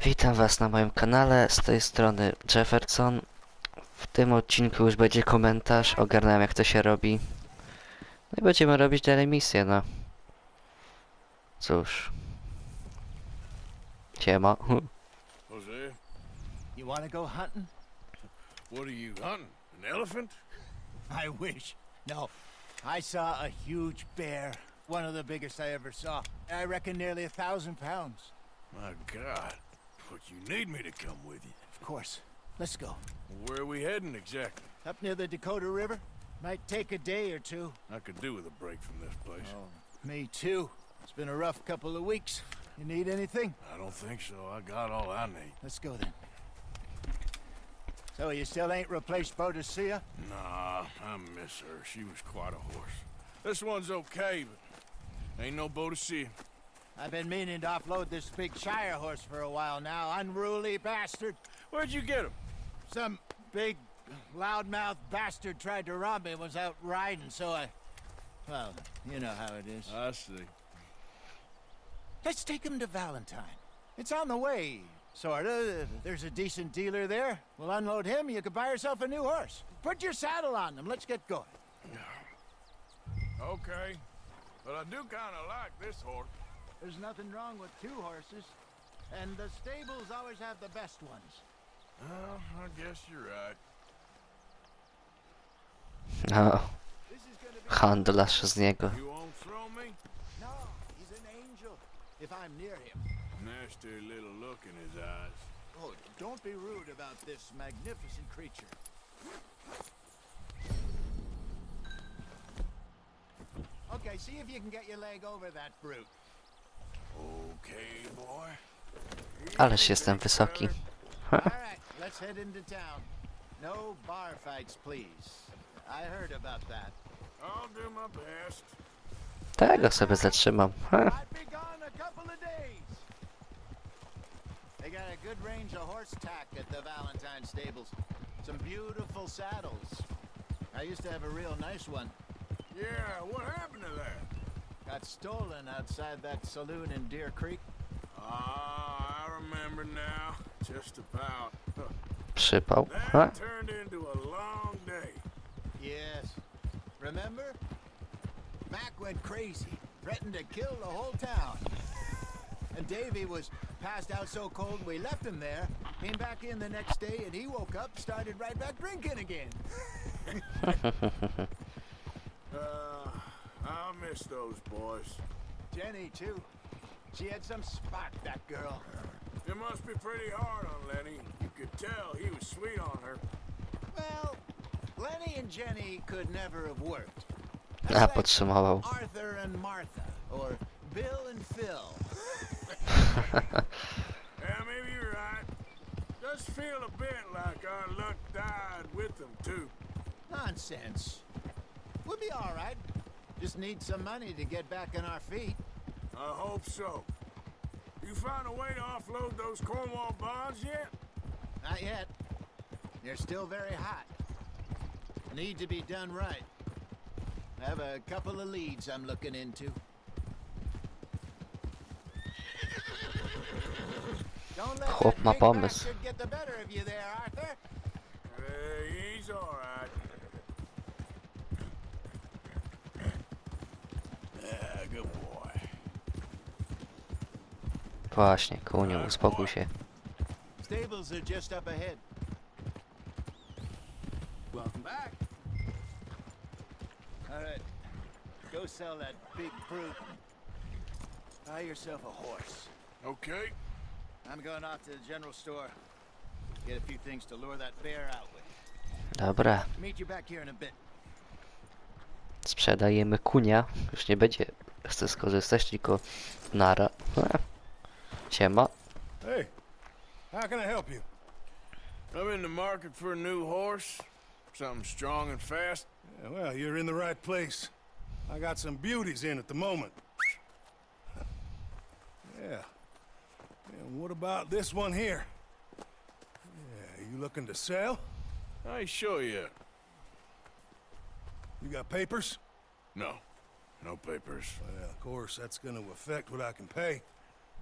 Witam was na moim kanale, z tej strony Jefferson. W tym odcinku już będzie komentarz, ogarnąłem jak to się robi. No i będziemy robić dalej misję, no. Cóż. Siema. Jose, You want to go hunting? what are you hunting? An elephant? I wish. No. I saw a huge bear. One of the biggest I ever saw. I reckon nearly 1,000 pounds. My God. But you need me to come with you. Of course. Let's go. Where are we heading exactly? Up near the Dakota River. Might take a day or two. I could do with a break from this place. Oh, me too. It's been a rough couple of weeks. You need anything? I don't think so. I got all I need. Let's go then. So you still ain't replaced Boadicea? Nah, I miss her. She was quite a horse. This one's okay, but ain't no Boadicea. I've been meaning to offload this big Shire horse for a while now. Unruly bastard. Where'd you get him? Some big, loudmouth bastard tried to rob me and was out riding, so I... Well, you know how it is. I see. Let's take him to Valentine. It's on the way, sorta. There's a decent dealer there. We'll unload him, you could buy yourself a new horse. Put your saddle on him, let's get going. Okay. But I do kind of like this horse. There's nothing wrong with two horses. And the stables always have the best ones. Well, I guess you're right. No, This is gonna be... handlarz z niego. You won't throw me? No, he's an angel. If I'm near him. Nasty little look in his eyes. Oh, don't be rude about this magnificent creature. Okay, see if you can get your leg over that brute. Okay, boy. Ależ jestem wysoki. All right, let's head into town. No bar fights, please. I heard about that. I'll do my best. Tego sobie zatrzymam. I'd be gone a couple of days. They got a good range of horse tack at the Valentine stables. Some beautiful saddles. I used to have a real nice one. Yeah, what happened to that? Got stolen outside that saloon in Deer Creek. Ah, I remember now. Just about. Przypał. That turned into a long day. Yes. Remember? Mac went crazy, threatened to kill the whole town. And Davy was passed out so cold we left him there, came back in the next day, and he woke up, started right back drinking again. I'll miss those boys. Jenny, too. She had some spot, that girl. It must be pretty hard on Lenny. You could tell he was sweet on her. Well, Lenny and Jenny could never have worked. A, podsumował. Arthur and Martha, or Bill and Phil. Yeah, maybe you're right. Does feel a bit like our luck died with them, too. Nonsense. We'll be all right. Just need some money to get back on our feet. I hope so. You find a way to offload those Cornwall bonds yet? Not yet. They're still very hot. Need to be done right. I have a couple of leads I'm looking into. Don't let Chłop that ma big pomysł. bastard get the better of you there, Arthur. He's all right. Yeah, good boy. Właśnie, kuniu, uspokój się. Stables are just up ahead. Welcome back. All right, go sell that big brute. Buy yourself a horse. Okay. I'm going off to the general store. Get a few things to lure that bear out with. Dobra, Meet you back here in a bit. sprzedajemy kunia. Już nie będzie chcę skorzystać, tylko nara. Siema. Hey, how can I help you? I'm in the market for a new horse. Something strong and fast. Yeah, well, you're in the right place. I got some beauties in at the moment. Yeah. And what about this one here? Yeah, you looking to sell? I ain't sure yet. You got papers? No. No papers. Well, of course, that's gonna affect what I can pay.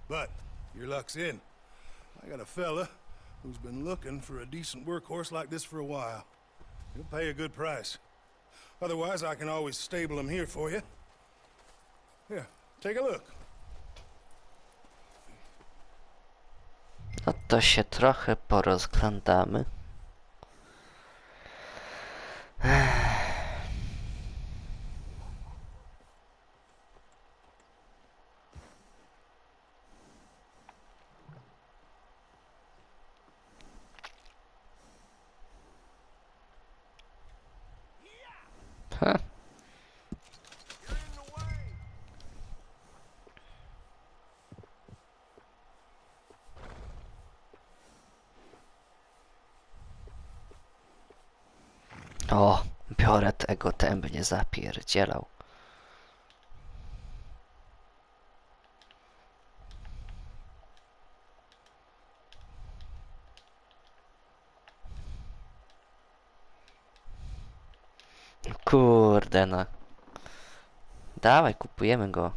But your luck's in. I got a fella who's been looking for a decent workhorse like this for a while. He'll pay a good price. Otherwise, I can always stable him here for you. Here, take a look. No to się trochę porozglądamy. Ha. O, biorę tego, ten by nie zapierdzielał. Kurde no. Dawaj, kupujemy go.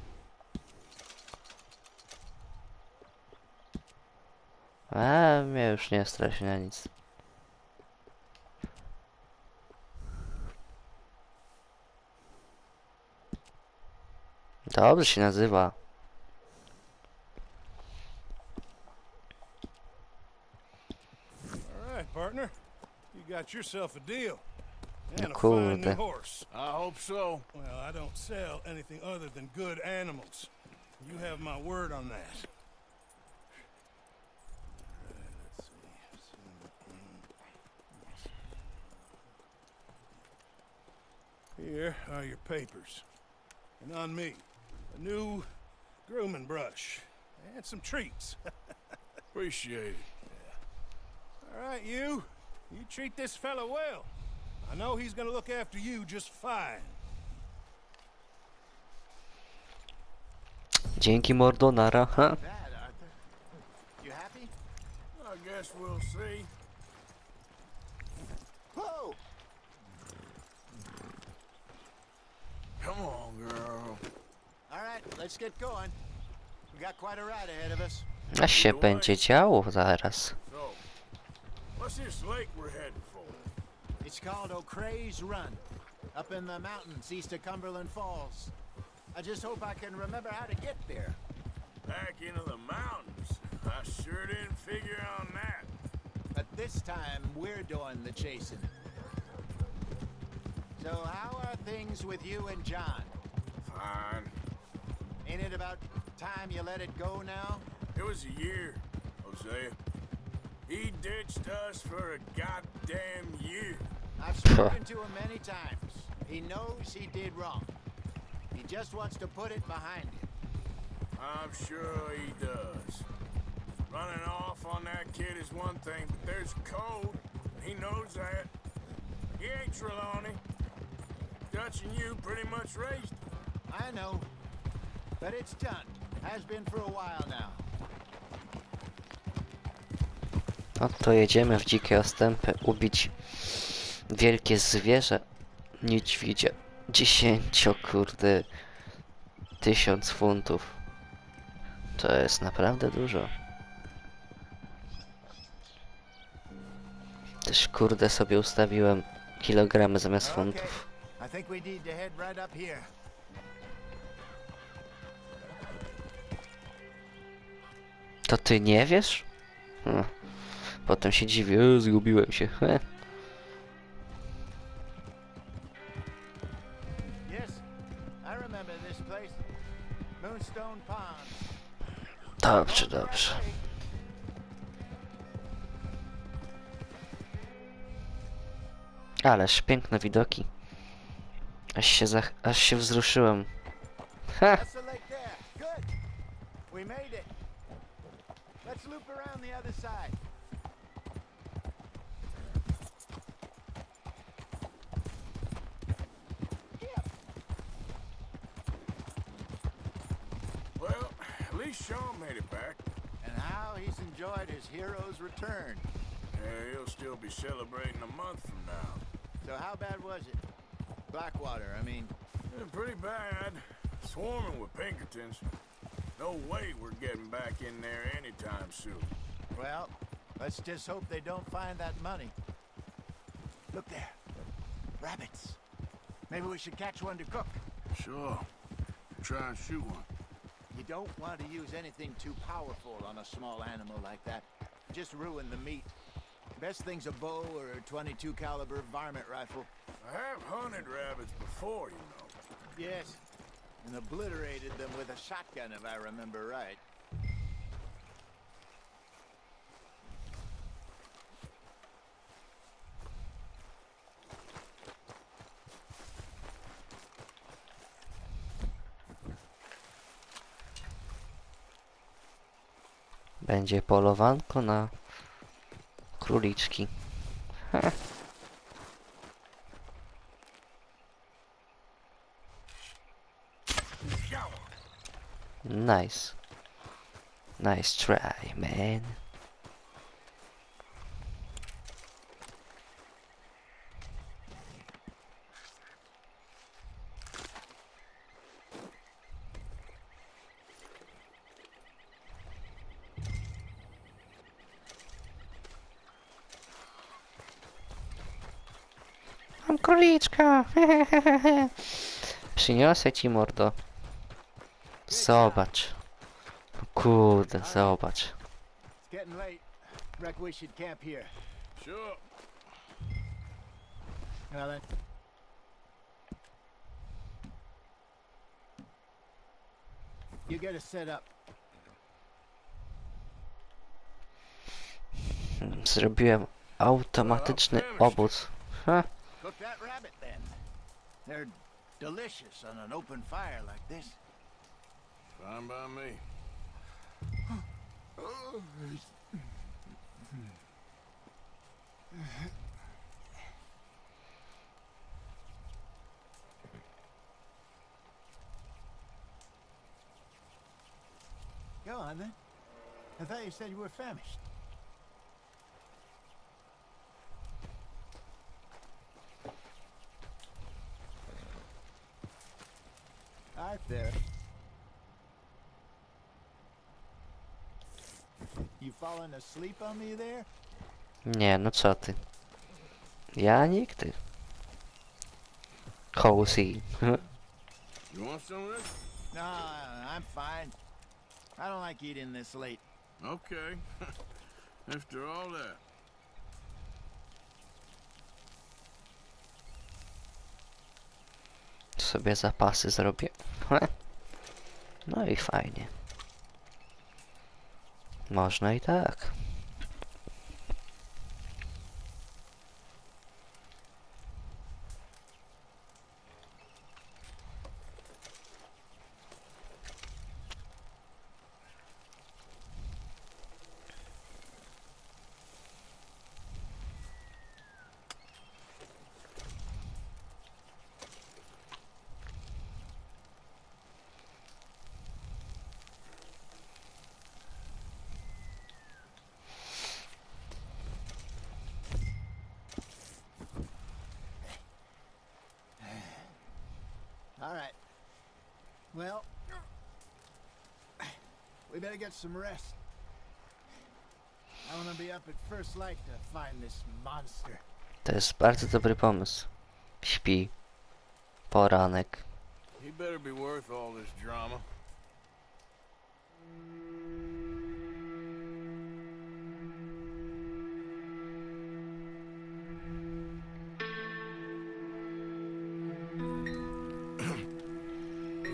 A mnie już nie straszy na nic. Dobrze się nazywa. All right, partner. You got yourself a deal. And a fine Kurde. new horse. I hope so. Well, I don't sell anything other than good animals. You have my word on that. Let's see. Here are your papers. And on me, a new grooming brush and some treats. Appreciate it. All right, you treat this fella well. I know he's gonna look after you just fine. Dzięki mordo, nara. Ha. Bad, Arthur. You happy? I guess we'll see. Whoa! Come on, girl. All right, let's get going. We got quite a ride ahead of us. A się będzie działo zaraz. So, what's this lake we're heading for? It's called O'Creagh's Run, up in the mountains east of Cumberland Falls. I just hope I can remember how to get there. Back into the mountains. I sure didn't figure on that. But this time, we're doing the chasing. So how are things with you and John? Fine. Ain't it about time you let it go now? It was a year, Hosea. He ditched us for a goddamn year. I've spoken to him many times. He knows he did wrong. He just wants to put it behind him. I'm sure he does. Running off on that kid is one thing, but there's code. He knows that. He ain't Trelawney. Dutch and you pretty much raised him. I know. But it's done. Has been for a while now. No to jedziemy w dzikie ostępy ubić wielkie zwierzę niedźwiedzia. 10 kurde 1000 funtów. To jest naprawdę dużo. Też kurde sobie ustawiłem kilogramy zamiast funtów. I think we need to head right up here. To ty nie wiesz? Potem się dziwię, zgubiłem się. Yes, I remember this place. Moonstone Pond. Dobrze, dobrze. Ależ piękne widoki. Aż się wzruszyłem. Ha! That's the lake there. Good. We made it. Let's loop around the other side. Well, at least Sean made it back. And how he's enjoyed his hero's return. Yeah, he'll still be celebrating a month from now. So how bad was it? Blackwater, I mean. Yeah, pretty bad. Swarming with Pinkertons. No way we're getting back in there anytime soon. Well, let's just hope they don't find that money. Look there. Rabbits. Maybe we should catch one to cook. Sure. Try and shoot one. You don't want to use anything too powerful on a small animal like that. Just ruin the meat. Best thing's a bow or a 22 caliber varmint rifle. I have hunted rabbits before, you know. Yes. And obliterated them with a shotgun, if I remember right. Będzie polowanko na króliczki. Ha. Nice. Nice try, man. Mam króliczka. Przyniosę ci, mordo. Zobacz. Kurde, zobacz. It's getting late. Reckon we should camp here. Sure. Well then. You get us set up. Zrobiłem automatyczny obóz. Ha. Cook that rabbit then. They're delicious on an open fire like this. Fine by me. Go on then. I thought you said you were famished. Right there. You falling asleep on me there? Nie, no co ty. Ja nigdy. Cozy. You want some of this? No, I'm fine. I don't like eating this late. Okay. After all that. Sobie zapasy zrobię. No i fajnie. Można i tak. All right. Well, we better get some rest. I want to be up at first light to find this monster. To jest bardzo dobry pomysł. Śpi. Poranek. He better be worth all this drama.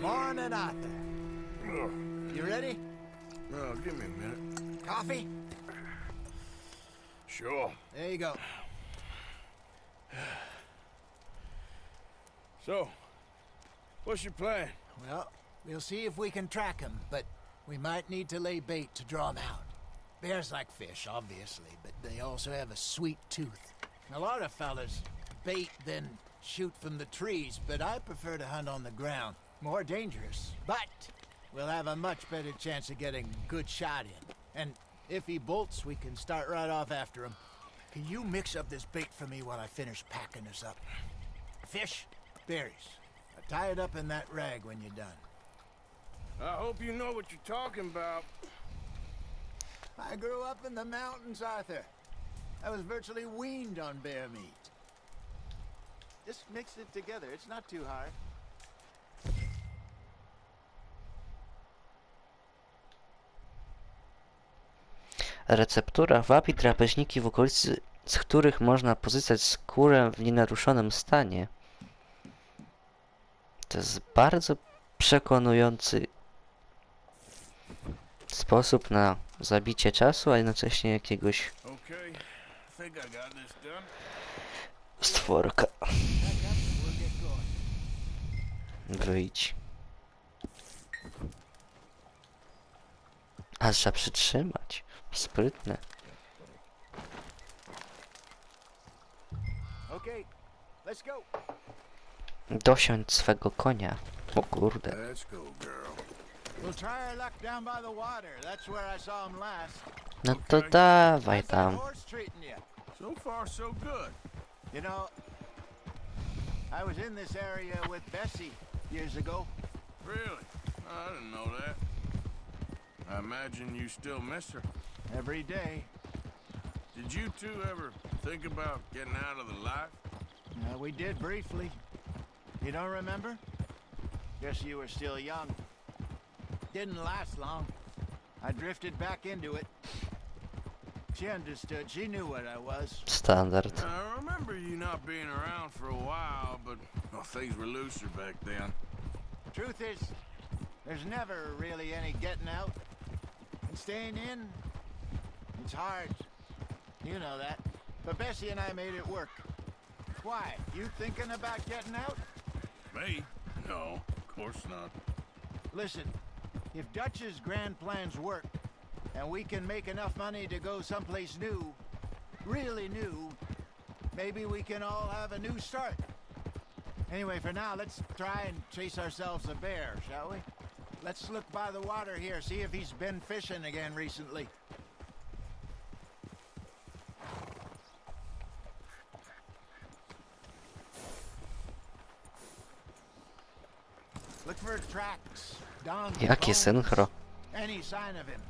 Morning, Arthur. You ready? No, give me a minute. Coffee? Sure. There you go. So, what's your plan? Well, we'll see if we can track him, but we might need to lay bait to draw him out. Bears like fish, obviously, but they also have a sweet tooth. A lot of fellas bait then shoot from the trees, but I prefer to hunt on the ground. More dangerous, but we'll have a much better chance of getting a good shot in. And if he bolts, we can start right off after him. Can you mix up this bait for me while I finish packing this up? Fish, berries. Tie it up in that rag when you're done. I hope you know what you're talking about. I grew up in the mountains, Arthur. I was virtually weaned on bear meat. Just mix it together. It's not too hard. Receptura wabi drapieżniki w okolicy, z których można pozyskać skórę w nienaruszonym stanie. To jest bardzo przekonujący sposób na zabicie czasu, a jednocześnie jakiegoś Okay, I think I got this done. stworka. Back up and we'll get going. Wyjdź. A trzeba przytrzymać. Sprytne. Okay, let's go. Dosiądź swego konia. O kurde. Let's go, girl. We'll try our luck down by the water. That's where I saw him last. No to dawaj How's that tam. horse treating you? So far, so good. You know, I was in this area with Bessie years ago. Really? I didn't know that. I imagine you still miss her. Every day. Did you two ever think about getting out of the life? We did briefly. You don't remember? Guess you were still young. Didn't last long. I drifted back into it. She understood. She knew what I was. Standard. I remember you not being around for a while, but well, things were looser back then. Truth is, there's never really any getting out. And staying in, it's hard. You know that. But Bessie and I made it work. Why? You thinking about getting out? Me? No, of course not. Listen, if Dutch's grand plans work, and we can make enough money to go someplace new, really new, maybe we can all have a new start. Anyway, for now, let's try and chase ourselves a bear, shall we? Let's look by the water here, see if he's been fishing again recently. Look for tracks, Don's Jakie bones, synchro. any sign of him.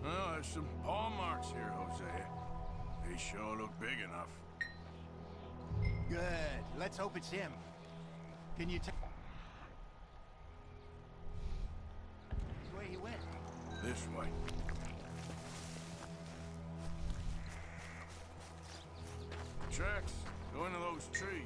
Well, there's some paw marks here, Hosea. They sure look big enough. Good. Let's hope it's him. Can you tell which way he went? This way. Tracks go into those trees.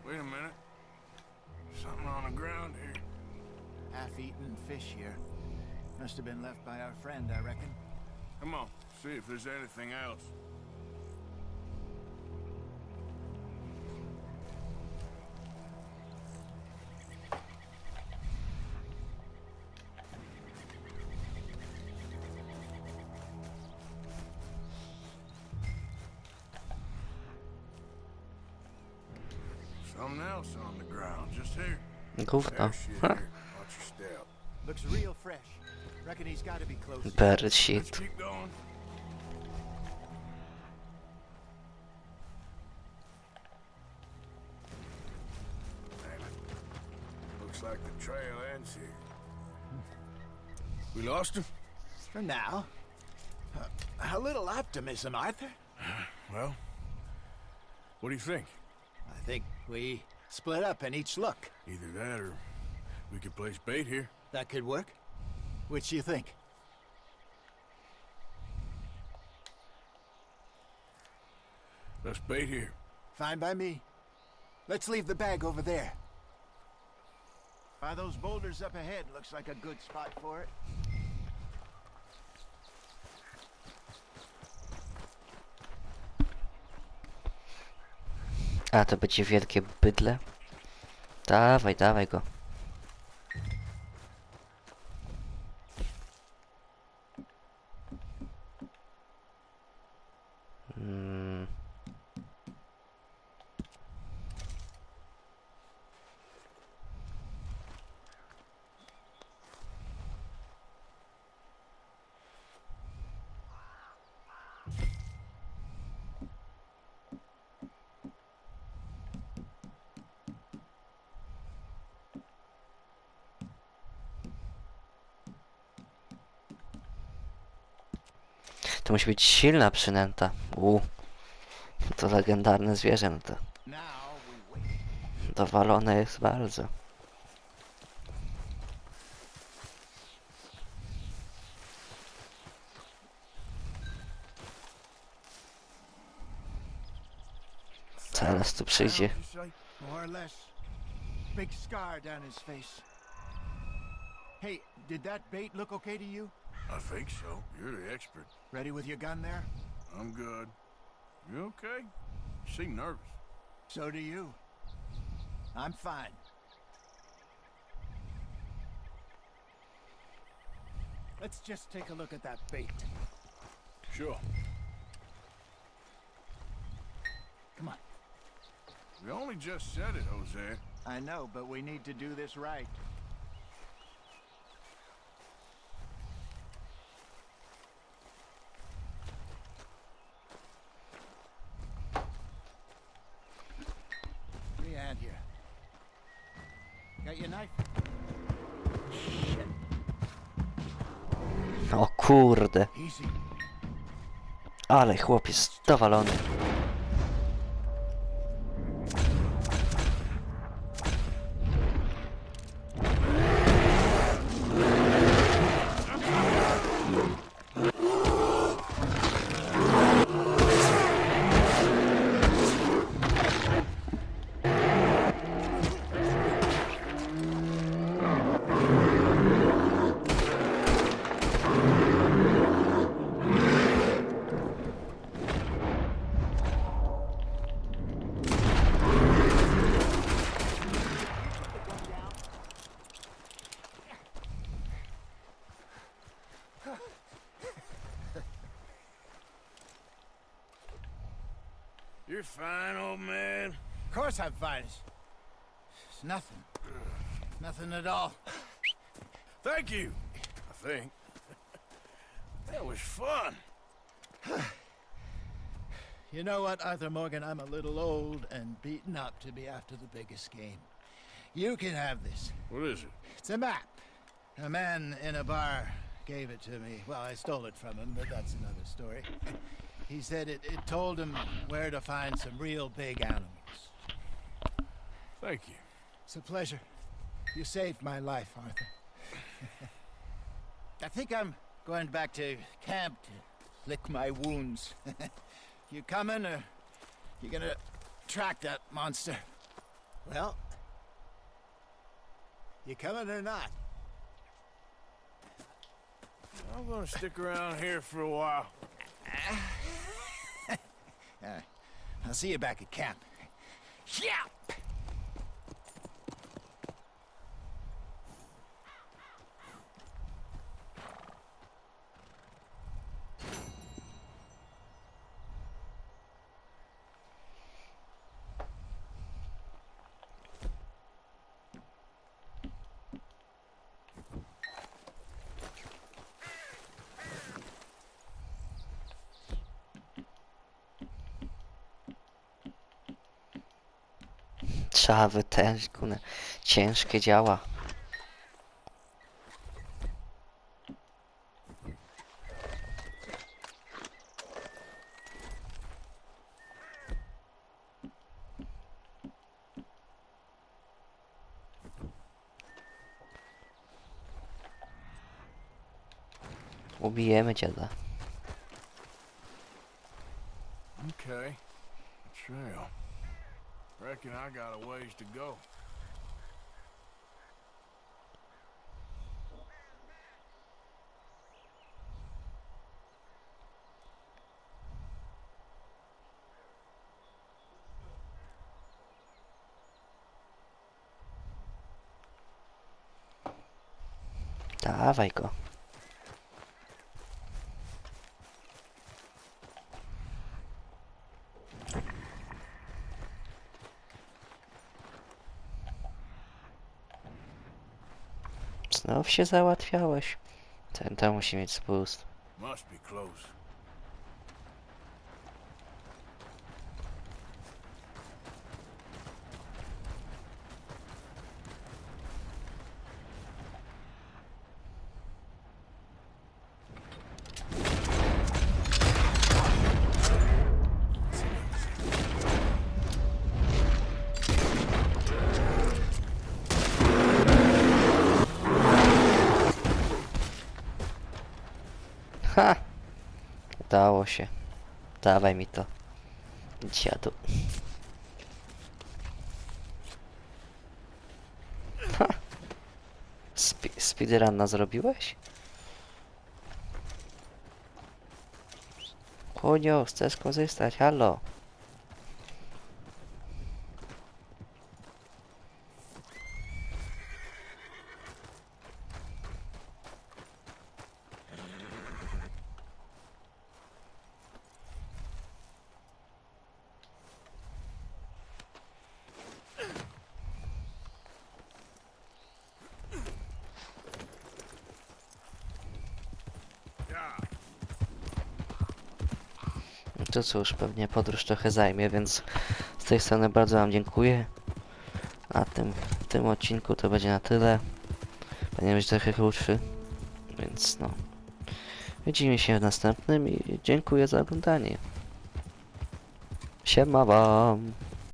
Wait a minute. Something on the ground here. Half-eaten fish here. Must have been left by our friend, I reckon. Come on, see if there's anything else. Something else on the ground, just here. Gówno. There she is. Ha. Watch your step. Looks real fresh. Reckon he's got to be close. Bird Let's shit. keep going. Damn it. Looks like the trail ends here. We lost him? For now. A little optimism, Arthur. Well, what do you think? I think we split up and each look. Either that or we could place bait here. That could work. Which do you think? Let's bait here. Fine by me. Let's leave the bag over there. By those boulders up ahead, looks like a good spot for it. A to będzie wielkie bydle. Dawaj, dawaj go. Mm. To musi być silna przynęta. To legendarne zwierzę, no to Now we wait. dowalone jest bardzo. Zaraz tu przyjdzie. More or less. Big scar down his face. Hey, did that bait look okay to you? I think so. You're the expert. Ready with your gun there? I'm good. You okay? You seem nervous. So do you. I'm fine. Let's just take a look at that bait. Sure. Come on. We only just said it, Jose. I know, but we need to do this right. Free hand here. Got your knife? Shit. O kurde. Easy. Ale chłopiec dowalony. You're fine, old man. Of course I'm fine. It's nothing. Nothing at all. Thank you, I think. That was fun. You know what, Arthur Morgan? I'm a little old and beaten up to be after the biggest game. You can have this. What is it? It's a map. A man in a bar gave it to me. Well, I stole it from him, but that's another story. He said it told him where to find some real big animals. Thank you. It's a pleasure. You saved my life, Arthur. I think I'm going back to camp to lick my wounds. You coming, or you gonna track that monster? Well, you coming or not? I'm gonna stick around here for a while. I'll see you back at camp. Yeah! Trzeba wytężyć, ciężkie działa. Ubijemy dziada. Okay. Trail. Reckon I got a ways to go. Dawaj go. Znów się załatwiałeś. Ten musi mieć spust. Must be close. Ha! Udało się. Dawaj mi to. Dziadu. Ha! Speedrunna zrobiłeś? Kunio, chcę skorzystać, halo. No to cóż, pewnie podróż trochę zajmie, więc z tej strony bardzo wam dziękuję. A w tym odcinku to będzie na tyle. Będzie być trochę krótszy, więc no. Widzimy się w następnym i dziękuję za oglądanie. Siema wam!